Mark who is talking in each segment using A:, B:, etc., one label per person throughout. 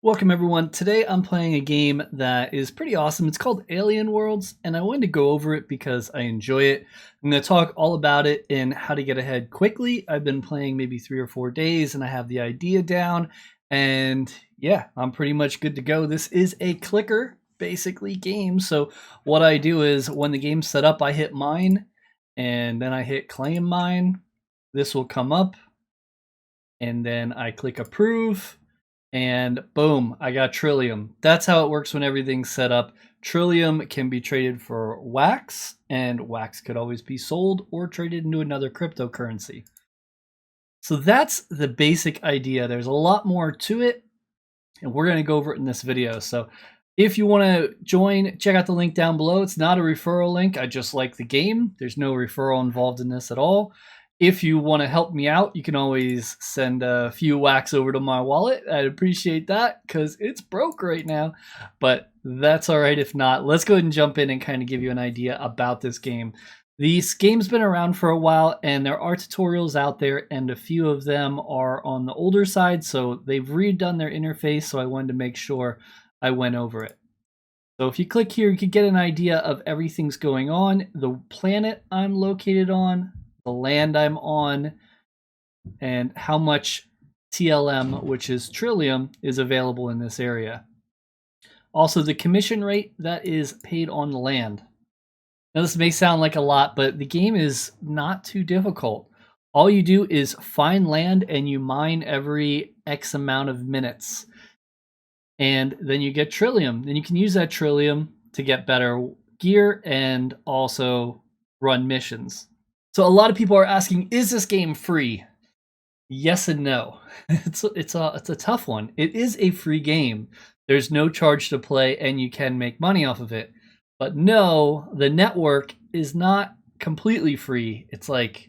A: Welcome everyone. Today I'm playing a game that is pretty awesome. It's called Alien Worlds, and I wanted to go over it because I enjoy it. I'm going to talk all about it and how to get ahead quickly. I've been playing maybe 3 or 4 days and I have the idea down, and yeah, I'm pretty much good to go. This is a clicker basically game. So what I do is when the game's set up, I hit mine and then I hit claim mine. This will come up and then I click approve. And boom, I got Trillium. That's how it works when everything's set up. Trillium can be traded for wax, and wax could always be sold or traded into another cryptocurrency. So that's the basic idea. There's a lot more to it, and we're going to go over it in this video. So if you want to join, check out the link down below. It's not a referral link. I just like the game. There's no referral involved in this at all. If you want to help me out, you can always send a few wax over to my wallet. I'd appreciate that because it's broke right now, but that's all right if not. Let's go ahead and jump in and kind of give you an idea about this game. This game's been around for a while and there are tutorials out there, and a few of them are on the older side, so they've redone their interface, so I wanted to make sure I went over it. So if you click here, you can get an idea of everything's going on, the planet I'm located on, the land I'm on, and how much TLM, which is Trillium, is available in this area. Also, the commission rate that is paid on the land. Now, this may sound like a lot, but the game is not too difficult. All you do is find land and you mine every X amount of minutes. And then you get Trillium. Then you can use that Trillium to get better gear and also run missions. So a lot of people are asking, is this game free? Yes and no. It's a tough one. It is a free game. There's no charge to play and you can make money off of it. But no, the network is not completely free. It's like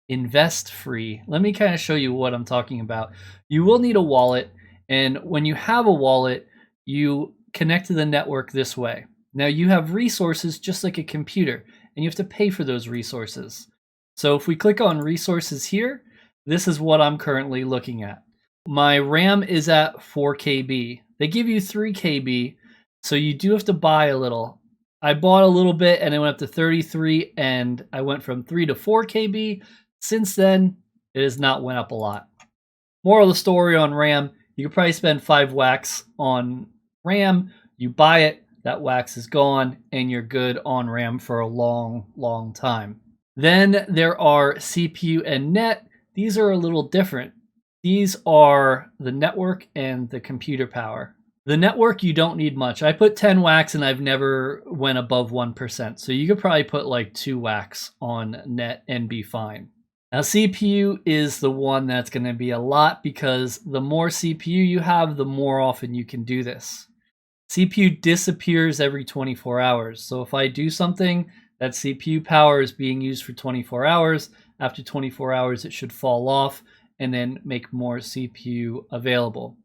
A: invest free. Let me kind of show you what I'm talking about. You will need a wallet, and when you have a wallet, you connect to the network this way. Now you have resources just like a computer, and you have to pay for those resources. So if we click on resources here, this is what I'm currently looking at. My RAM is at 4 KB. They give you 3 KB, so you do have to buy a little. I bought a little bit and it went up to 33, and I went from 3 to 4 KB. Since then, it has not went up a lot. Moral of the story on RAM, you could probably spend 5 wax on RAM, you buy it, that wax is gone, and you're good on RAM for a long, long time. Then there are CPU and net. These are a little different. These are the network and the computer power. The network, you don't need much. I put 10 wax and I've never went above 1%. So you could probably put like 2 wax on net and be fine. Now CPU is the one that's going to be a lot, because the more CPU you have, the more often you can do this. CPU disappears every 24 hours. So if I do something, that CPU power is being used for 24 hours. After 24 hours, it should fall off and then make more CPU available.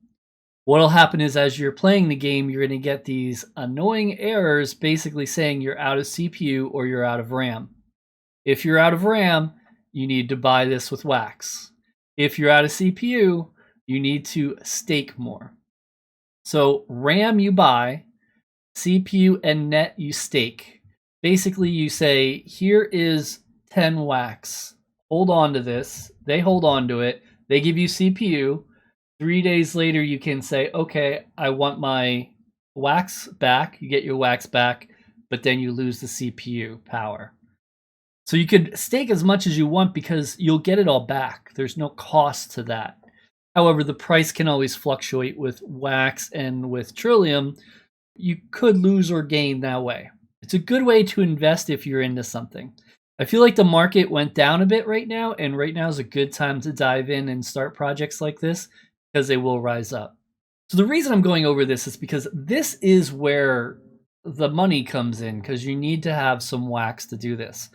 A: What'll happen is, as you're playing the game, you're going to get these annoying errors basically saying you're out of CPU or you're out of RAM. If you're out of RAM, you need to buy this with wax. If you're out of CPU, you need to stake more. So RAM you buy, CPU and net you stake. Basically you say, here is 10 wax. Hold on to this. They hold on to it. They give you CPU. 3 days later you can say, okay, I want my wax back. You get your wax back, but then you lose the CPU power. So you could stake as much as you want because you'll get it all back. There's no cost to that. However, the price can always fluctuate with wax and with Trillium. You could lose or gain that way. It's a good way to invest if you're into something. I feel like the market went down a bit right now, and right now is a good time to dive in and start projects like this because they will rise up. So the reason I'm going over this is because this is where the money comes in, because you need to have some wax to do this.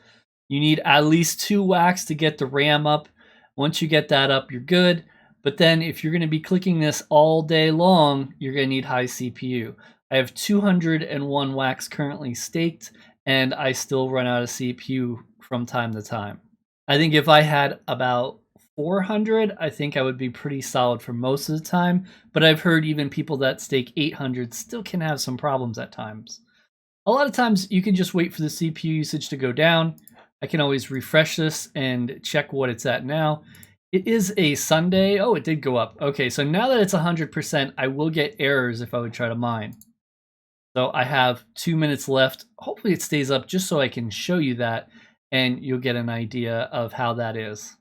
A: You need at least 2 wax to get the RAM up. Once you get that up, you're good. But then if you're going to be clicking this all day long, you're going to need high CPU. I have 201 wax currently staked, and I still run out of CPU from time to time. I think if I had about 400, I think I would be pretty solid for most of the time, but I've heard even people that stake 800 still can have some problems at times. A lot of times you can just wait for the CPU usage to go down. I can always refresh this and check what it's at now. It is a Sunday. Oh, it did go up. Okay, so now that it's 100%, I will get errors if I would try to mine. So I have 2 minutes left. Hopefully it stays up just so I can show you that and you'll get an idea of how that is.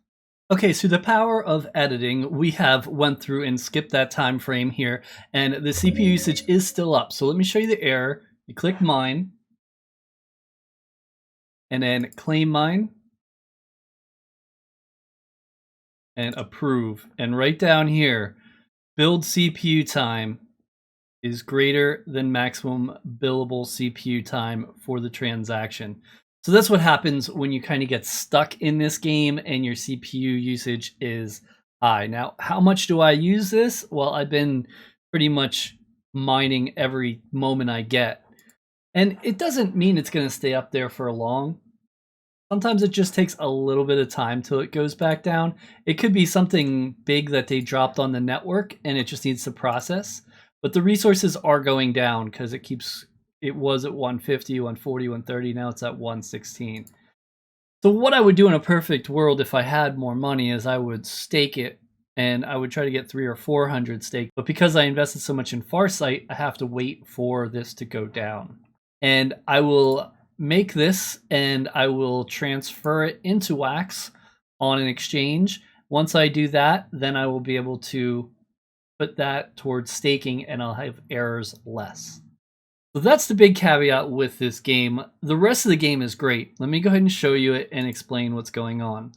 A: Okay, so the power of editing, we have went through and skipped that time frame here, and the CPU usage is still up. So let me show you the error. You click mine, and then claim mine, and approve. And right down here, build CPU time is greater than maximum billable CPU time for the transaction. So that's what happens when you kind of get stuck in this game and your CPU usage is high. Now, how much do I use this? Well, I've been pretty much mining every moment I get. And it doesn't mean it's going to stay up there for long. Sometimes it just takes a little bit of time till it goes back down. It could be something big that they dropped on the network and it just needs to process. But the resources are going down because it was at 150, 140, 130. Now it's at 116. So what I would do in a perfect world if I had more money is I would stake it and I would try to get 300 or 400 stake. But because I invested so much in Farsight, I have to wait for this to go down. And I will make this and I will transfer it into Wax on an exchange. Once I do that, then I will be able to put that towards staking and I'll have errors less. So that's the big caveat with this game. The rest of the game is great. Let me go ahead and show you it and explain what's going on.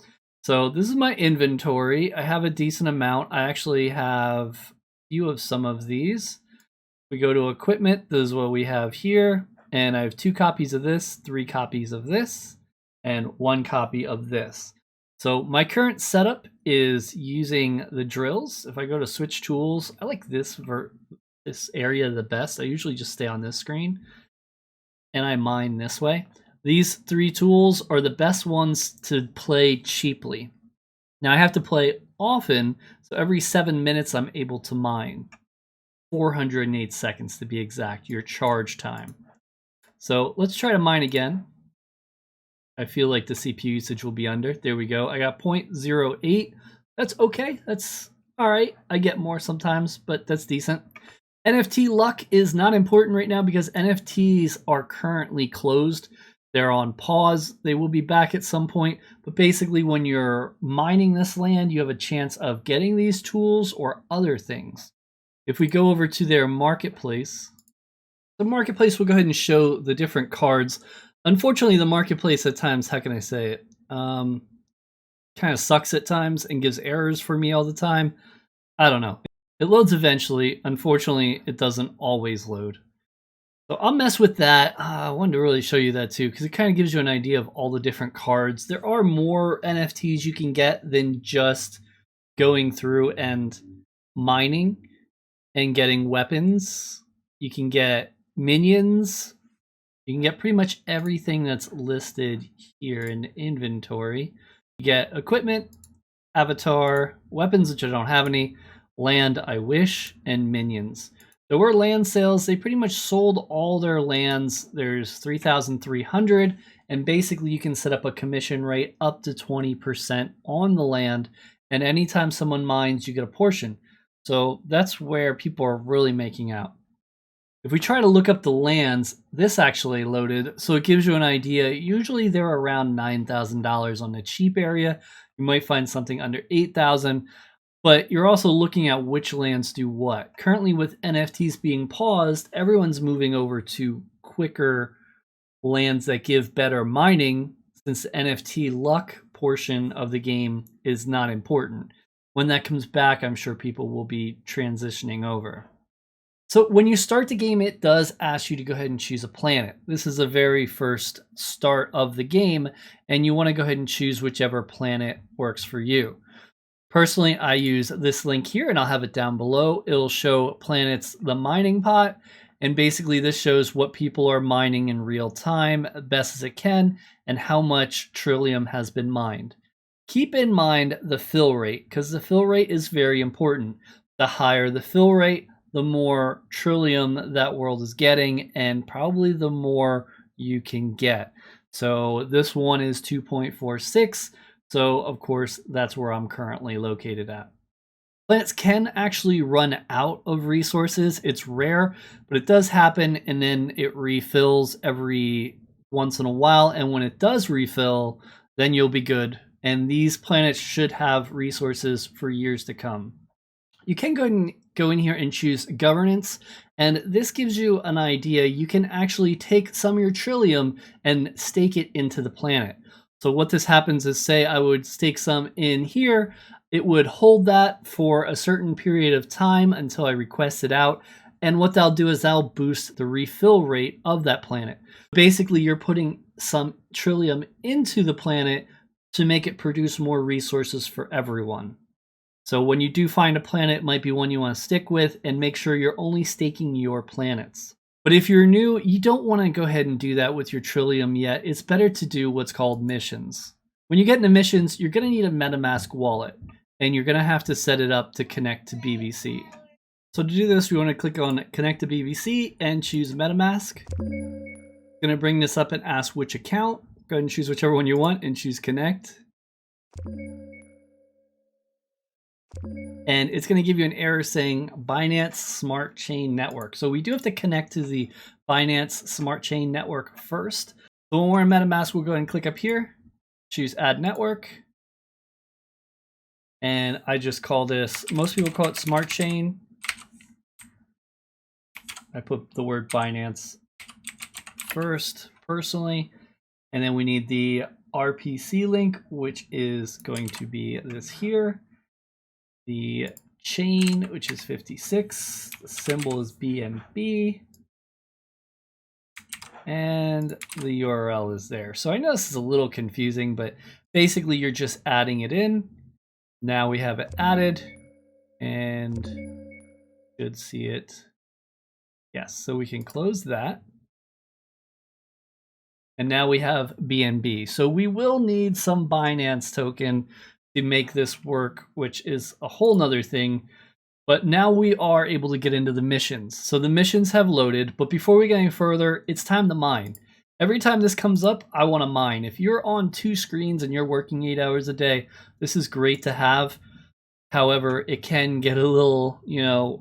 A: So this is my inventory. I have a decent amount. I actually have a few of some of these. We go to equipment. This is what we have here. And I have 2 copies of this, 3 copies of this, and 1 copy of this. So my current setup is using the drills. If I go to switch tools, I like this area the best. I usually just stay on this screen and I mine this way. These 3 tools are the best ones to play cheaply. Now I have to play often, so every 7 minutes I'm able to mine. 408 seconds to be exact, your charge time. So let's try to mine again. I feel like the CPU usage will be under. There we go. I got 0.08. That's okay. That's all right. I get more sometimes, but that's decent. NFT luck is not important right now because NFTs are currently closed. They're on pause. They will be back at some point. But basically, when you're mining this land, you have a chance of getting these tools or other things. If we go over to their marketplace, the marketplace will go ahead and show the different cards. Unfortunately, the marketplace at times, how can I say it, kind of sucks at times and gives errors for me all the time. I don't know. It loads eventually. Unfortunately, it doesn't always load. So I'll mess with that. I wanted to really show you that too, because it kind of gives you an idea of all the different cards. There are more NFTs you can get than just going through and mining and getting weapons. You can get minions. You can get pretty much everything that's listed here in inventory. You get equipment, avatar, weapons, which I don't have any, land, I wish, and minions. There were land sales. They pretty much sold all their lands. There's 3,300, and basically you can set up a commission rate up to 20% on the land, and anytime someone mines, you get a portion. So that's where people are really making out. If we try to look up the lands, this actually loaded, so it gives you an idea. Usually they're around $9,000 on the cheap area. You might find something under $8,000, but you're also looking at which lands do what. Currently with NFTs being paused, everyone's moving over to quicker lands that give better mining, since the NFT luck portion of the game is not important. When that comes back, I'm sure people will be transitioning over. So when you start the game, it does ask you to go ahead and choose a planet. This is the very first start of the game, and you want to go ahead and choose whichever planet works for you. Personally, I use this link here, and I'll have it down below. It'll show planets, the mining pot, and basically this shows what people are mining in real time, best as it can, and how much Trillium has been mined. Keep in mind the fill rate, because the fill rate is very important. The higher the fill rate, the more Trillium that world is getting, and probably the more you can get. So this one is 2.46. So of course, that's where I'm currently located at. Planets can actually run out of resources. It's rare, but it does happen, and then it refills every once in a while. And when it does refill, then you'll be good. And these planets should have resources for years to come. You can go in here and choose governance, and this gives you an idea. You can actually take some of your Trillium and stake it into the planet. So what this happens is, say I would stake some in here, it would hold that for a certain period of time until I request it out. And what that'll do is that'll boost the refill rate of that planet. Basically, you're putting some Trillium into the planet to make it produce more resources for everyone. So when you do find a planet, it might be one you want to stick with, and make sure you're only staking your planets. But if you're new, you don't want to go ahead and do that with your Trillium yet. It's better to do what's called missions. When you get into missions, you're going to need a MetaMask wallet, and you're going to have to set it up to connect to BBC. So to do this, we want to click on Connect to BBC and choose MetaMask. I'm going to bring this up and ask which account. Go ahead and choose whichever one you want and choose Connect. And it's going to give you an error saying Binance Smart Chain Network. So we do have to connect to the Binance Smart Chain Network first. So when we're in MetaMask, we'll go ahead and click up here, choose Add Network. And I just call this, most people call it Smart Chain. I put the word Binance first, personally. And then we need the RPC link, which is going to be this here. The chain, which is 56. The symbol is BNB. And the URL is there. So I know this is a little confusing, but basically you're just adding it in. Now we have it added, and should see it. Yes, so we can close that. And now we have BNB. So we will need some Binance token to make this work, which is a whole nother thing. But now we are able to get into the missions. So the missions have loaded, but before we get any further, it's time to mine. Every time this comes up, I want to mine. If you're on 2 screens and you're working 8 hours a day, this is great to have. However, it can get a little,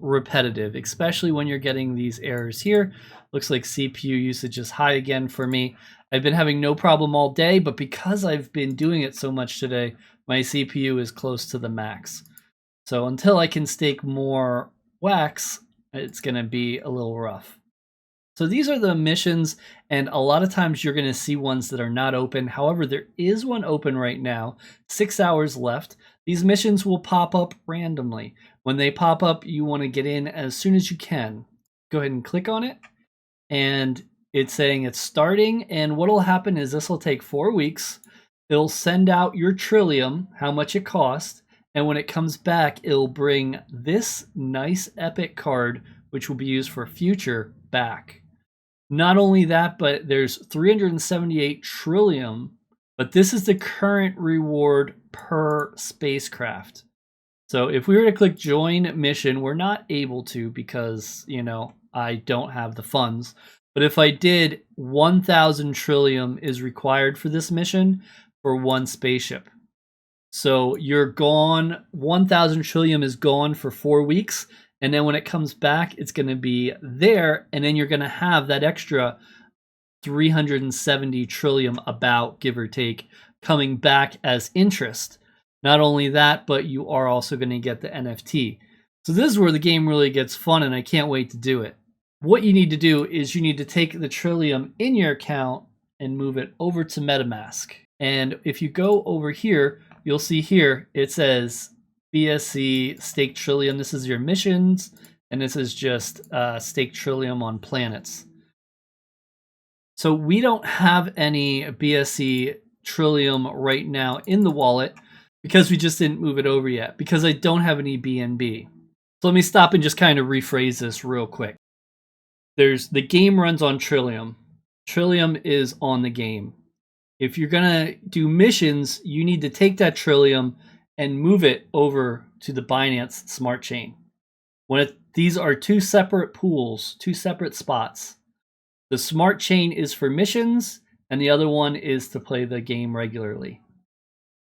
A: repetitive, especially when you're getting these errors here. Looks like CPU usage is high again for me. I've been having no problem all day, but because I've been doing it so much today, my CPU is close to the max. So until I can stake more wax, it's going to be a little rough. So these are the missions, and a lot of times you're going to see ones that are not open. However, there is one open right now, 6 hours left. These missions will pop up randomly. When they pop up, you want to get in as soon as you can. Go ahead and click on it, and it's saying it's starting, and what will happen is this will take 4 weeks. It'll send out your Trillium, how much it cost, and when it comes back, it'll bring this nice Epic card, which will be used for future, back. Not only that, but there's 378 Trillium, but this is the current reward per spacecraft. So if we were to click join mission, we're not able to because, I don't have the funds. But if I did, 1,000 Trillium is required for this mission for 1 spaceship. So you're gone, 1,000 Trillium is gone for 4 weeks. And then when it comes back, it's going to be there. And then you're going to have that extra 370 Trillium, about, give or take, coming back as interest. Not only that, but you are also going to get the NFT. So this is where the game really gets fun, and I can't wait to do it. What you need to do is you need to take the Trillium in your account and move it over to MetaMask. And if you go over here, you'll see here, it says BSC stake Trillium. This is your missions, and this is just stake Trillium on planets. So we don't have any BSC Trillium right now in the wallet because we just didn't move it over yet, because I don't have any BNB. So let me stop and just kind of rephrase this real quick. The game runs on Trillium. Trillium is on the game. If you're gonna do missions, you need to take that Trillium and move it over to the Binance Smart Chain. These are two separate pools, two separate spots. The Smart Chain is for missions, and the other one is to play the game regularly.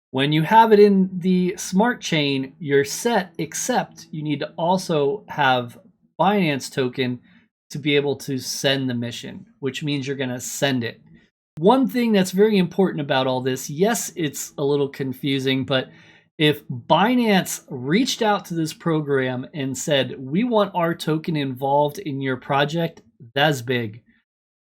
A: When you have it in the Smart Chain, you're set, except you need to also have Binance token to be able to send the mission, which means you're going to send it. One thing that's very important about all this, yes, it's a little confusing, but if Binance reached out to this program and said, we want our token involved in your project, that's big.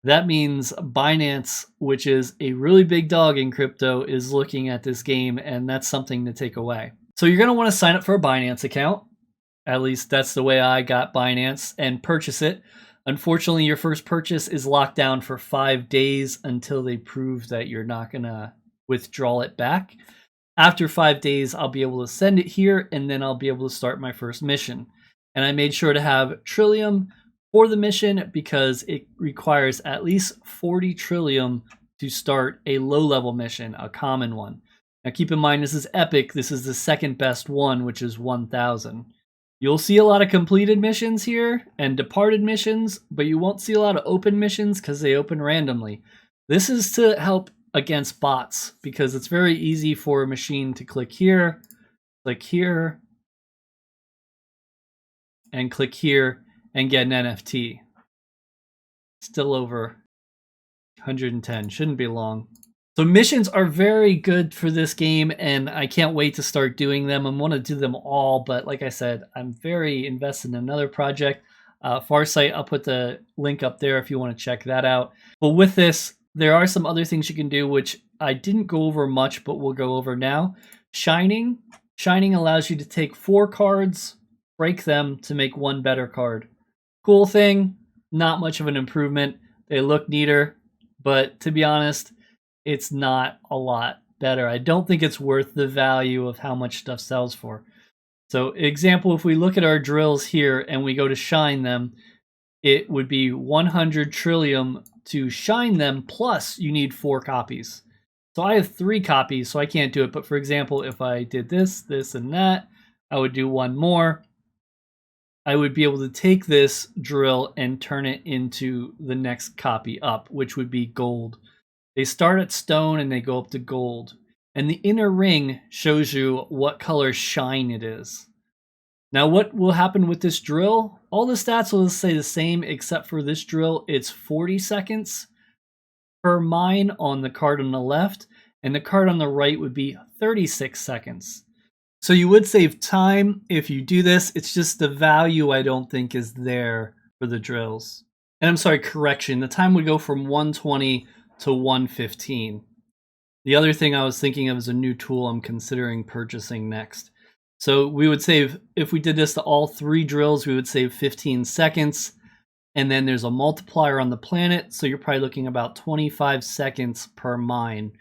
A: That means Binance, which is a really big dog in crypto, is looking at this game, and that's something to take away. So you're going to want to sign up for a Binance account. At least that's the way I got Binance, and purchase it. Unfortunately, your first purchase is locked down for 5 days until they prove that you're not going to withdraw it back. After 5 days, I'll be able to send it here, and then I'll be able to start my first mission. And I made sure to have Trillium for the mission because it requires at least 40 Trillium to start a low-level mission, a common one. Now keep in mind, this is Epic. This is the second best one, which is 1,000. You'll see a lot of completed missions here and departed missions, but you won't see a lot of open missions because they open randomly. This is to help against bots because it's very easy for a machine to click here, and click here, and get an NFT. Still over 110, shouldn't be long. So missions are very good for this game, and I can't wait to start doing them. I want to do them all, but like I said, I'm very invested in another project, Farsight. I'll put the link up there if you want to check that out. But with this, there are some other things you can do, which I didn't go over much, but we'll go over now. Shining. Shining allows you to take 4 cards, break them to make one better card. Cool thing, not much of an improvement. They look neater, but to be honest, it's not a lot better. I don't think it's worth the value of how much stuff sells for. So example, if we look at our drills here and we go to shine them, it would be 100 Trillium to shine them, plus you need 4 copies. So I have 3 copies, so I can't do it. But for example, if I did this, this, and that, I would do 1 more. I would be able to take this drill and turn it into the next copy up, which would be gold. They start at stone and they go up to gold. And the inner ring shows you what color shine it is. Now what will happen with this drill? All the stats will stay the same except for this drill. It's 40 seconds per mine on the card on the left, and the card on the right would be 36 seconds. So you would save time if you do this. It's just the value I don't think is there for the drills. And I'm sorry, correction. The time would go from 120 to 115. The other thing I was thinking of is a new tool I'm considering purchasing next. So we would save, if we did this to all 3 drills, we would save 15 seconds. And then there's a multiplier on the planet. So you're probably looking about 25 seconds per mine.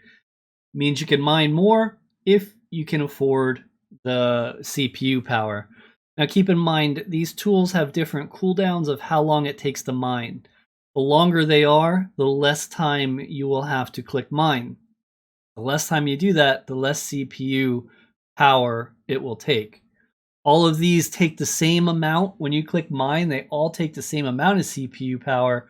A: Means you can mine more if you can afford the CPU power. Now keep in mind, these tools have different cooldowns of how long it takes to mine. The longer they are, the less time you will have to click mine. The less time you do that, the less CPU power it will take. All of these take the same amount. When you click mine, they all take the same amount of CPU power,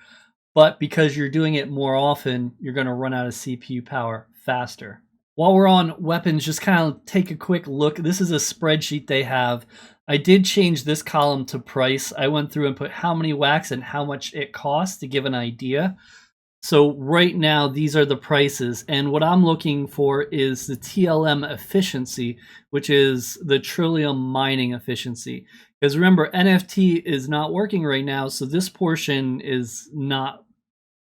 A: but because you're doing it more often, you're going to run out of CPU power faster. While we're on weapons, just kind of take a quick look. This is a spreadsheet they have. I did change this column to price. I went through and put how many wax and how much it costs to give an idea. So right now, these are the prices. And what I'm looking for is the TLM efficiency, which is the Trillium mining efficiency. Because remember, NFT is not working right now, so this portion is not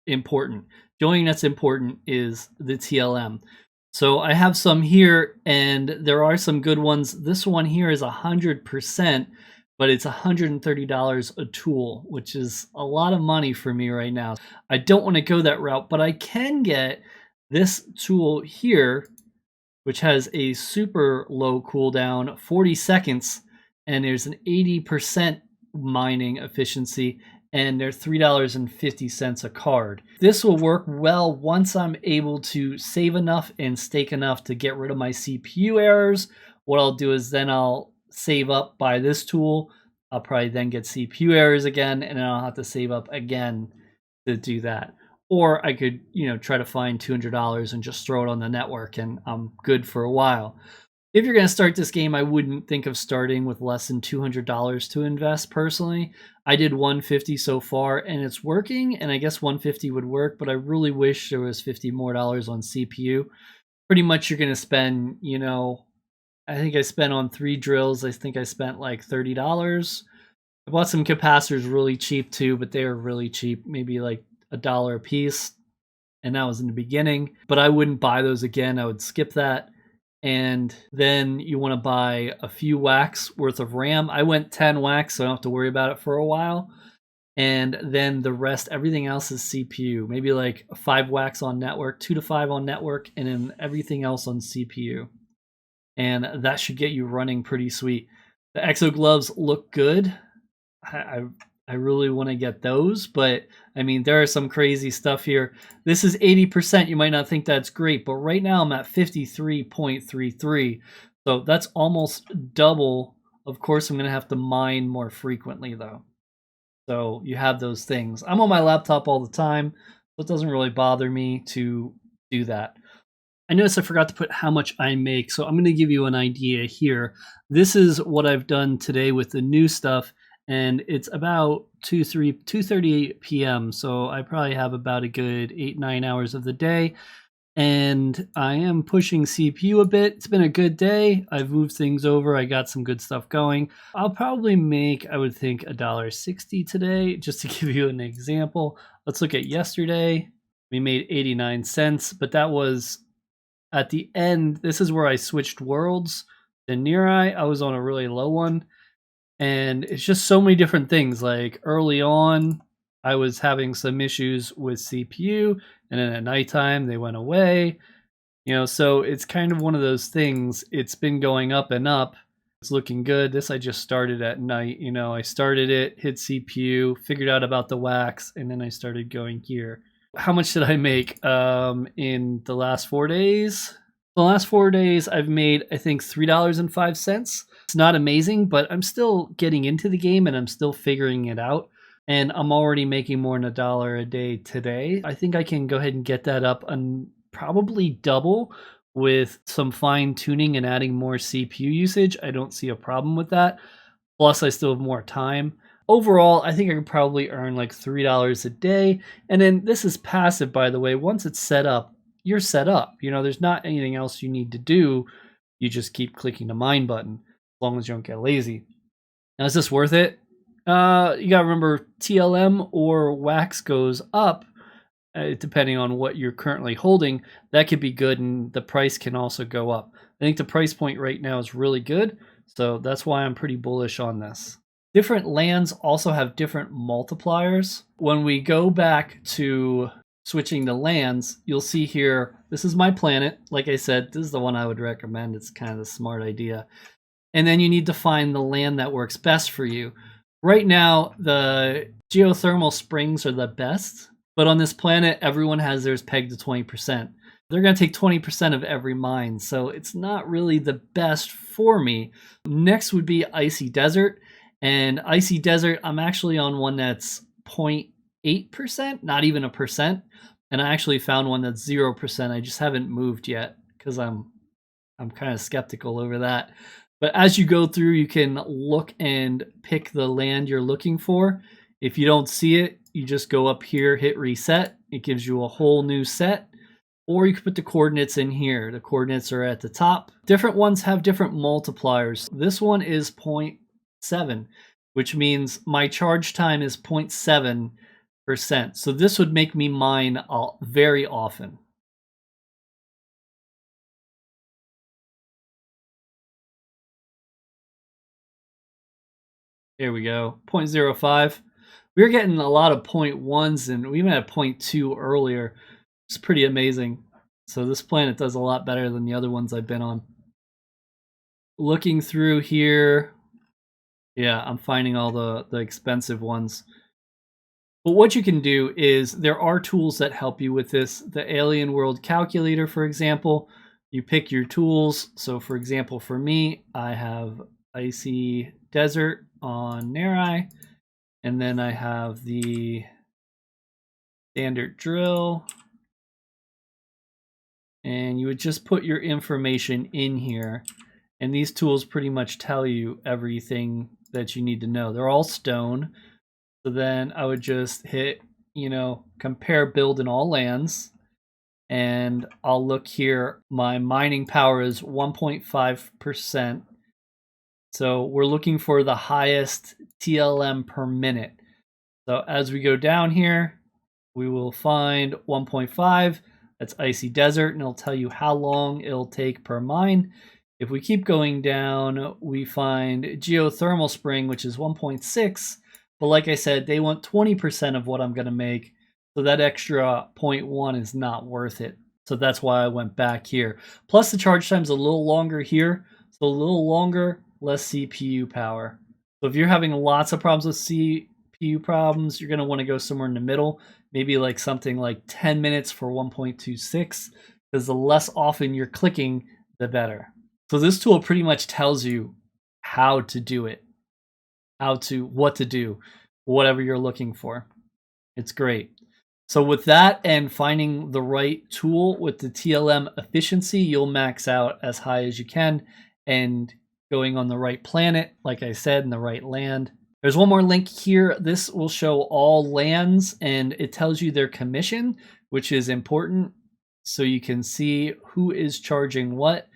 A: important. The only thing that's important is the TLM. So I have some here, and there are some good ones. This one here is 100%, but it's $130 a tool, which is a lot of money for me right now. I don't want to go that route, but I can get this tool here, which has a super low cooldown, 40 seconds, and there's an 80% mining efficiency, and they're $3.50 a card. This will work well once I'm able to save enough and stake enough to get rid of my CPU errors. What I'll do is then I'll save up, buy this tool. I'll probably then get CPU errors again, and then I'll have to save up again to do that. Or I could, try to find $200 and just throw it on the network, and I'm good for a while. If you're going to start this game, I wouldn't think of starting with less than $200 to invest personally. I did $150 so far, and it's working, and I guess $150 would work, but I really wish there was $50 more on CPU. Pretty much you're going to spend, I think I spent on 3 drills, I think I spent like $30. I bought some capacitors really cheap too, but they were really cheap, maybe like $1 a piece, and that was in the beginning. But I wouldn't buy those again, I would skip that. And then you want to buy a few wax worth of RAM. I went 10 wax, so I don't have to worry about it for a while. And then the rest, everything else is CPU. Maybe like 5 wax on network, 2 to 5 on network, and then everything else on CPU. And that should get you running pretty sweet. The Exo gloves look good. I really want to get those, but I mean, there are some crazy stuff here. This is 80%. You might not think that's great, but right now I'm at 53.33. So that's almost double. Of course, I'm going to have to mine more frequently though. So you have those things. I'm on my laptop all the time, so it doesn't really bother me to do that. I noticed I forgot to put how much I make, so I'm going to give you an idea here. This is what I've done today with the new stuff. And it's about 2:30 p.m. So I probably have about a good 8-9 hours of the day. And I am pushing CPU a bit. It's been a good day. I've moved things over. I got some good stuff going. I'll probably make, I would think, $1.60 today, just to give you an example. Let's look at yesterday. We made 89 cents, but that was at the end. This is where I switched worlds. The Nerai, I was on a really low one. And it's just so many different things. Like early on, I was having some issues with CPU, and then at nighttime they went away. So it's kind of one of those things. It's been going up and up. It's looking good. This I just started at night. I started it, hit CPU, figured out about the wax, and then I started going here. How much did I make in the last 4 days? The last 4 days, I've made, I think, $3.05. It's not amazing, but I'm still getting into the game and I'm still figuring it out. And I'm already making more than $1 a day today. I think I can go ahead and get that up and probably double with some fine tuning and adding more CPU usage. I don't see a problem with that. Plus, I still have more time. Overall, I think I could probably earn like $3 a day. And then this is passive, by the way. Once it's set up, you're set up. There's not anything else you need to do. You just keep clicking the mine button as long as you don't get lazy. Now, is this worth it? You got to remember TLM or wax goes up depending on what you're currently holding. That could be good, and the price can also go up. I think the price point right now is really good, so that's why I'm pretty bullish on this. Different lands also have different multipliers. When we go back to switching the lands, you'll see here, this is my planet. Like I said, this is the one I would recommend. It's kind of a smart idea. And then you need to find the land that works best for you. Right now, the geothermal springs are the best, but on this planet, everyone has theirs pegged to 20%. They're going to take 20% of every mine, so it's not really the best for me. Next would be Icy Desert, and Icy Desert, I'm actually on one that's 0.8%, not even a percent, and I actually found one that's 0%. I just haven't moved yet because I'm kind of skeptical over that. But as you go through, you can look and pick the land you're looking for. If you don't see it, you just go up here, hit reset. It gives you a whole new set. Or you can put the coordinates in here. The coordinates are at the top. Different ones have different multipliers. This one is 0.7, which means my charge time is 0.7%. So this would make me mine very often. Here we go, 0.05. We were getting a lot of 0.1s, and we even had 0.2 earlier. It's pretty amazing. So this planet does a lot better than the other ones I've been on. Looking through here, yeah, I'm finding all the expensive ones. But what you can do is there are tools that help you with this. The Alien World Calculator, for example, you pick your tools. So for example, for me, I have Icy Desert on Nerai, and then I have the standard drill. And you would just put your information in here. And these tools pretty much tell you everything that you need to know. They're all stone. So then I would just hit, compare build in all lands. And I'll look here. My mining power is 1.5%. So we're looking for the highest TLM per minute. So as we go down here, we will find 1.5. That's Icy Desert, and it'll tell you how long it'll take per mine. If we keep going down, we find Geothermal Spring, which is 1.6. But like I said, they want 20% of what I'm going to make. So that extra 0.1 is not worth it. So that's why I went back here. Plus the charge time is a little longer here. So a little longer, less CPU power. So if you're having lots of problems with CPU problems, you're going to want to go somewhere in the middle. Maybe like something like 10 minutes for 1.26, because the less often you're clicking, the better. So this tool pretty much tells you how to do it, what to do, whatever you're looking for. It's great. So with that and finding the right tool with the TLM efficiency, you'll max out as high as you can, and going on the right planet, like I said, in the right land. There's one more link here. This will show all lands, and it tells you their commission, which is important, so you can see who is charging what.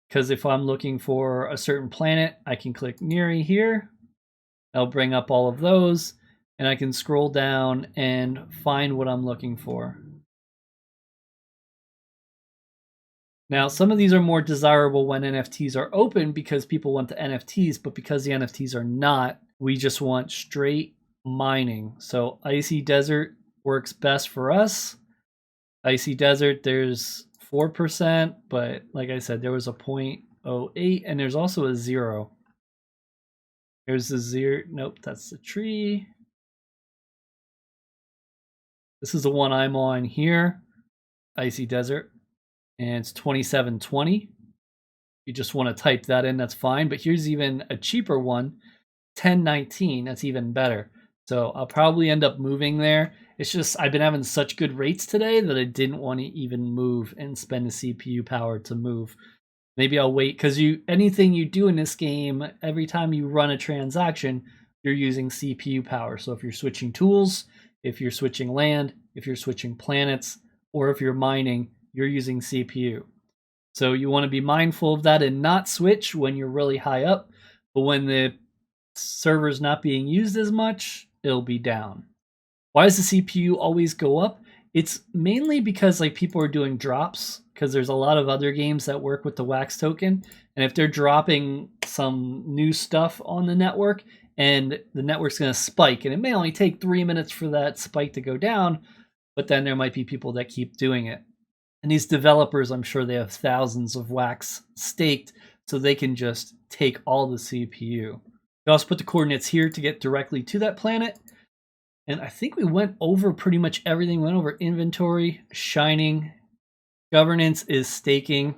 A: Because if I'm looking for a certain planet, I can click Neri here. I'll bring up all of those, and I can scroll down and find what I'm looking for. Now, some of these are more desirable when NFTs are open because people want the NFTs, but because the NFTs are not, we just want straight mining. So Icy Desert works best for us. Icy Desert, there's 4%, but like I said, there was a 0.08, and there's also a 0. There's the 0. Nope, that's the tree. This is the one I'm on here, Icy Desert, and it's 2720. You just want to type that in, that's fine. But here's even a cheaper one, 1019. That's even better. So I'll probably end up moving there. It's just I've been having such good rates today that I didn't want to even move and spend the CPU power to move. Maybe I'll wait, because anything you do in this game, every time you run a transaction, you're using CPU power. So if you're switching tools, if you're switching land, if you're switching planets, or if you're mining, you're using CPU. So you want to be mindful of that and not switch when you're really high up. But when the server's not being used as much, it'll be down. Why does the CPU always go up? It's mainly because people are doing drops, because there's a lot of other games that work with the wax token. And if they're dropping some new stuff on the network, and the network's going to spike, and it may only take 3 minutes for that spike to go down, but then there might be people that keep doing it. And these developers, I'm sure they have thousands of wax staked, so they can just take all the CPU. You also put the coordinates here to get directly to that planet. And I think we went over pretty much everything. We went over inventory, shining. Governance is staking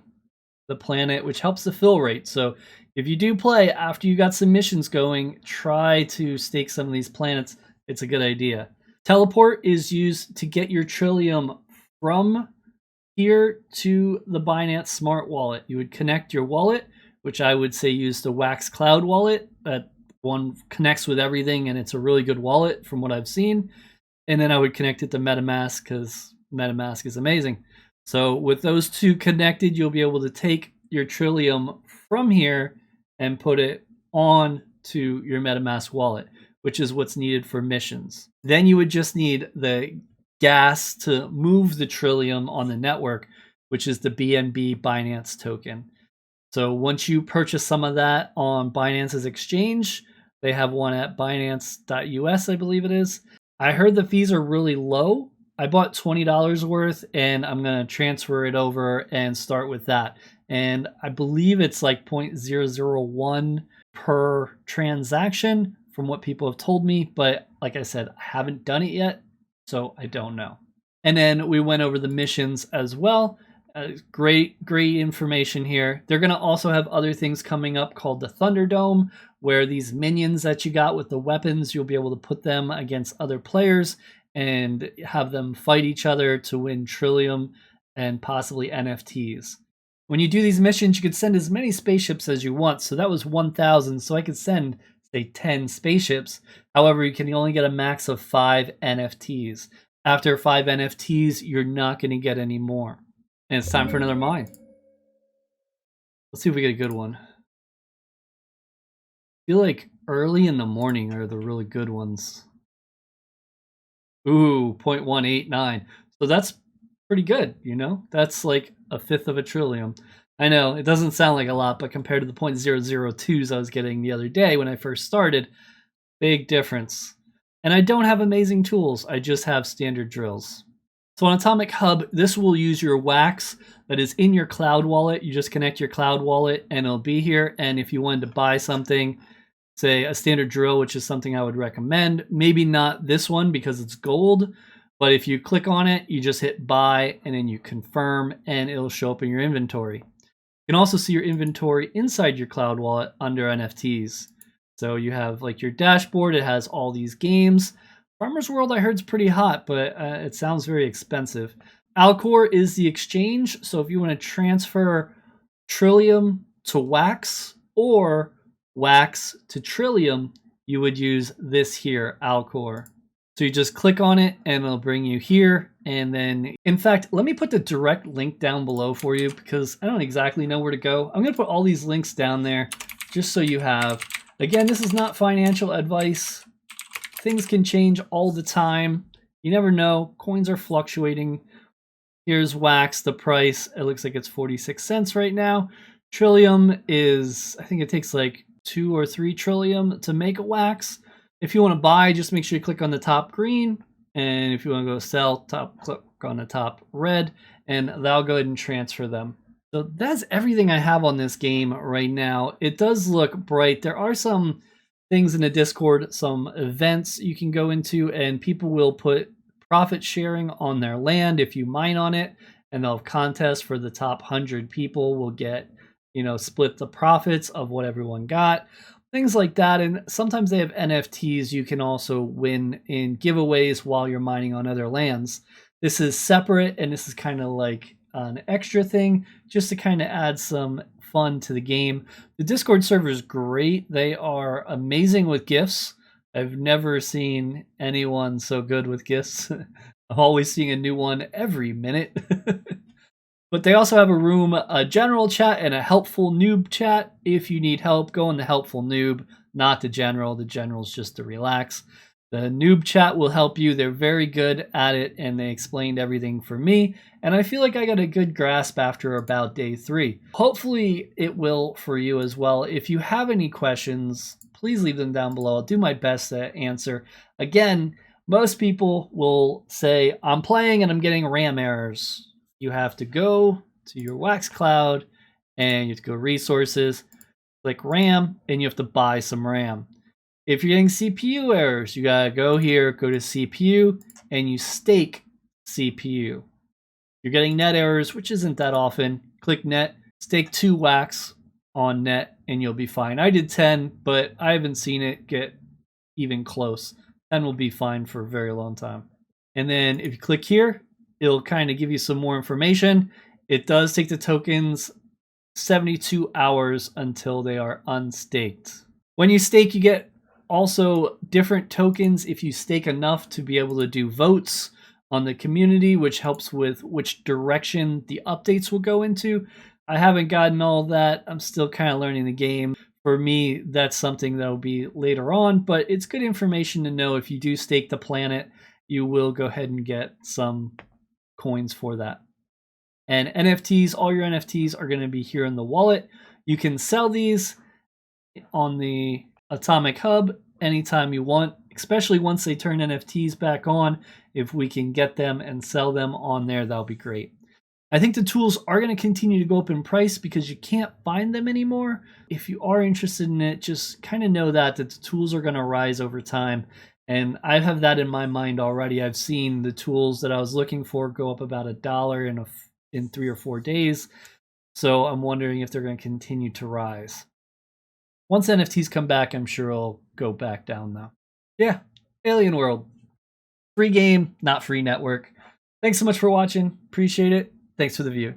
A: the planet, which helps the fill rate. So if you do play after you got some missions going, try to stake some of these planets. It's a good idea. Teleport is used to get your Trillium from here to the Binance Smart Wallet. You would connect your wallet, which I would say use the Wax Cloud wallet. That one connects with everything, and it's a really good wallet from what I've seen. And then I would connect it to MetaMask, because MetaMask is amazing. So with those two connected, you'll be able to take your Trillium from here and put it on to your MetaMask wallet, which is what's needed for missions. Then you would just need the gas to move the Trillium on the network, which is the BNB Binance token. So once you purchase some of that on Binance's exchange, they have one at Binance.us, I believe it is. I heard the fees are really low. I bought $20 worth, and I'm going to transfer it over and start with that. And I believe it's like 0.001 per transaction from what people have told me, but like I said, I haven't done it yet, so I don't know. And then we went over the missions as well. Great information here. They're going to also have other things coming up called the Thunderdome, where these minions that you got with the weapons, you'll be able to put them against other players and have them fight each other to win Trillium and possibly NFTs. When you do these missions, you could send as many spaceships as you want. So that was 1,000. So I could send, say, 10 spaceships. However, you can only get a max of 5 NFTs. After 5 NFTs, you're not going to get any more. And it's time for another mine. Let's see if we get a good one. I feel like early in the morning are the really good ones. Ooh, 0.189. So that's pretty good, you know? That's like a fifth of a trillium. I know, it doesn't sound like a lot, but compared to the 0.002s I was getting the other day when I first started, big difference. And I don't have amazing tools, I just have standard drills. So on Atomic Hub, this will use your wax that is in your cloud wallet. You just connect your cloud wallet and it'll be here. And if you wanted to buy something, say a standard drill, which is something I would recommend, maybe not this one because it's gold, but if you click on it, you just hit buy and then you confirm and it'll show up in your inventory. You can also see your inventory inside your cloud wallet under NFTs. So you have like your dashboard, it has all these games. Farmer's World I heard is pretty hot, but it sounds very expensive. Alcor is the exchange, so if you want to transfer Trillium to Wax or Wax to Trillium, you would use this here, Alcor. So you just click on it and it'll bring you here. And then, in fact, let me put the direct link down below for you because I don't exactly know where to go. I'm going to put all these links down there just so you have. Again, this is not financial advice. Things can change all the time. You never know. Coins are fluctuating. Here's Wax, the price. It looks like it's 46 cents right now. Trillium is, I think it takes like 2 or 3 trillium to make a Wax. If you want to buy, just make sure you click on the top green. And if you want to go sell, click on the top red. And that'll go ahead and transfer them. So that's everything I have on this game right now. It does look bright. There are some things in the Discord, some events you can go into, and people will put profit sharing on their land if you mine on it, and they'll have contests for the top 100 people will get, you know, split the profits of what everyone got, things like that. And sometimes they have NFTs you can also win in giveaways while you're mining on other lands. This is separate, and this is kind of like an extra thing just to kind of add some fun to the game. The Discord server is great. They are amazing with gifts. I've never seen anyone so good with gifts. I'm always seeing a new one every minute. But they also have a room, a general chat and a helpful noob chat. If you need help, go in the helpful noob, not the general. The general's just to relax. The noob chat will help you. They're very good at it, and they explained everything for me. And I feel like I got a good grasp after about day 3. Hopefully it will for you as well. If you have any questions, please leave them down below. I'll do my best to answer. Again, most people will say, I'm playing and I'm getting RAM errors. You have to go to your Wax Cloud, and you have to go resources, click RAM, and you have to buy some RAM. If you're getting CPU errors, you gotta go here, go to CPU, and you stake CPU. You're getting net errors, which isn't that often. Click net, stake 2 wax on net, and you'll be fine. I did 10, but I haven't seen it get even close. 10 will be fine for a very long time. And then if you click here, it'll kind of give you some more information. It does take the tokens 72 hours until they are unstaked. When you stake, you get also different tokens if you stake enough to be able to do votes on the community, which helps with which direction the updates will go into. I haven't gotten all that. I'm still kind of learning the game. For me, that's something that will be later on, but it's good information to know. If you do stake the planet, you will go ahead and get some coins for that. And NFTs, all your NFTs are going to be here in the wallet. You can sell these on the Atomic Hub anytime you want, especially once they turn NFTs back on. If we can get them and sell them on there, that'll be great. I think the tools are going to continue to go up in price because you can't find them anymore. If you are interested in it, just kind of know that the tools are going to rise over time. And I have that in my mind already. I've seen the tools that I was looking for go up about $1 in 3 or 4 days. So I'm wondering if they're going to continue to rise. Once NFTs come back, I'm sure it'll go back down though. Yeah, Alien World. Free game, not free network. Thanks so much for watching. Appreciate it. Thanks for the view.